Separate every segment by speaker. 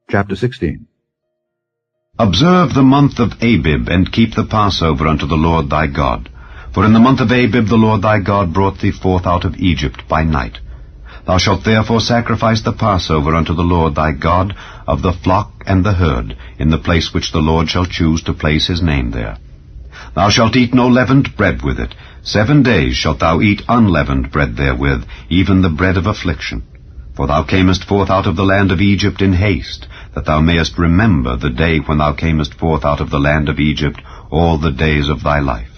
Speaker 1: Chapter 16.
Speaker 2: Observe the month of Abib, and keep the Passover unto the Lord thy God. For in the month of Abib the Lord thy God brought thee forth out of Egypt by night. Thou shalt therefore sacrifice the Passover unto the Lord thy God of the flock and the herd, in the place which the Lord shall choose to place his name there. Thou shalt eat no leavened bread with it. 7 days shalt thou eat unleavened bread therewith, even the bread of affliction. For thou camest forth out of the land of Egypt in haste, that thou mayest remember the day when thou camest forth out of the land of Egypt all the days of thy life.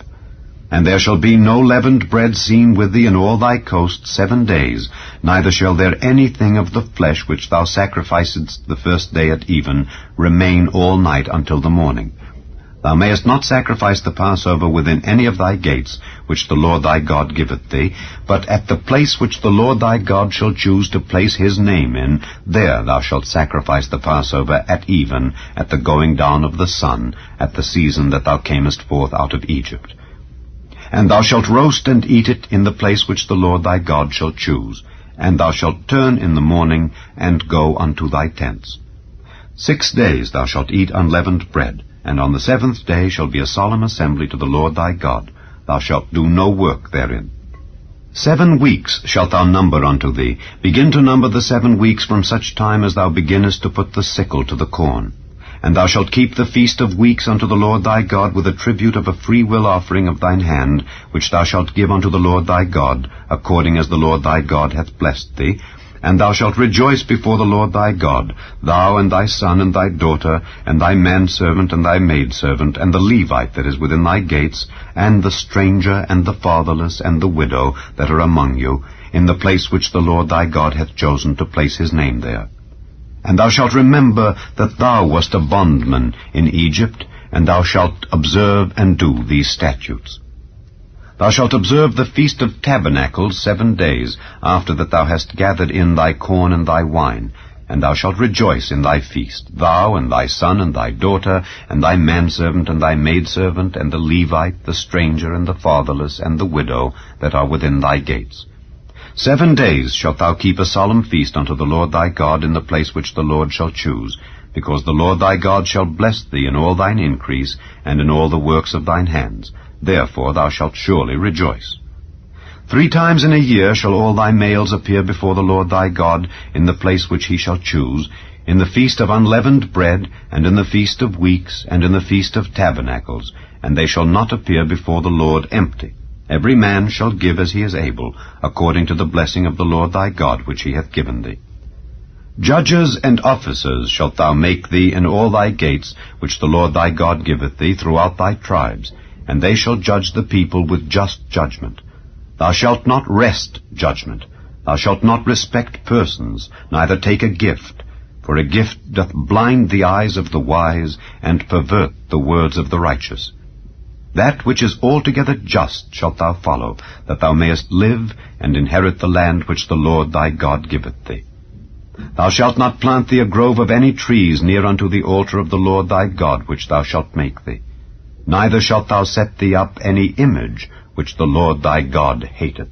Speaker 2: And there shall be no leavened bread seen with thee in all thy coast 7 days, neither shall there anything of the flesh which thou sacrificedst the first day at even remain all night until the morning. Thou mayest not sacrifice the Passover within any of thy gates, which the Lord thy God giveth thee, but at the place which the Lord thy God shall choose to place his name in, there thou shalt sacrifice the Passover at even, at the going down of the sun, at the season that thou camest forth out of Egypt. And thou shalt roast and eat it in the place which the Lord thy God shall choose, and thou shalt turn in the morning, and go unto thy tents. 6 days thou shalt eat unleavened bread, and on the 7th day shall be a solemn assembly to the Lord thy God. Thou shalt do no work therein. 7 weeks shalt thou number unto thee. Begin to number the 7 weeks from such time as thou beginnest to put the sickle to the corn. And thou shalt keep the feast of weeks unto the Lord thy God with a tribute of a freewill offering of thine hand, which thou shalt give unto the Lord thy God, according as the Lord thy God hath blessed thee. And thou shalt rejoice before the Lord thy God, thou and thy son and thy daughter, and thy manservant and thy maidservant, and the Levite that is within thy gates, and the stranger and the fatherless and the widow that are among you, in the place which the Lord thy God hath chosen to place his name there. And thou shalt remember that thou wast a bondman in Egypt, and thou shalt observe and do these statutes. Thou shalt observe the Feast of Tabernacles 7 days, after that thou hast gathered in thy corn and thy wine. And thou shalt rejoice in thy feast, thou and thy son and thy daughter, and thy manservant and thy maidservant, and the Levite, the stranger, and the fatherless, and the widow that are within thy gates. 7 days shalt thou keep a solemn feast unto the Lord thy God in the place which the Lord shall choose, because the Lord thy God shall bless thee in all thine increase, and in all the works of thine hands. Therefore thou shalt surely rejoice. 3 times in a year shall all thy males appear before the Lord thy God in the place which he shall choose, in the feast of unleavened bread, and in the feast of weeks, and in the feast of tabernacles, and they shall not appear before the Lord empty. Every man shall give as he is able, according to the blessing of the Lord thy God which he hath given thee. Judges and officers shalt thou make thee in all thy gates, which the Lord thy God giveth thee throughout thy tribes, and they shall judge the people with just judgment. Thou shalt not wrest judgment. Thou shalt not respect persons, neither take a gift, for a gift doth blind the eyes of the wise, and pervert the words of the righteous. That which is altogether just shalt thou follow, that thou mayest live and inherit the land which the Lord thy God giveth thee. Thou shalt not plant thee a grove of any trees near unto the altar of the Lord thy God which thou shalt make thee. Neither shalt thou set thee up any image which the Lord thy God hateth.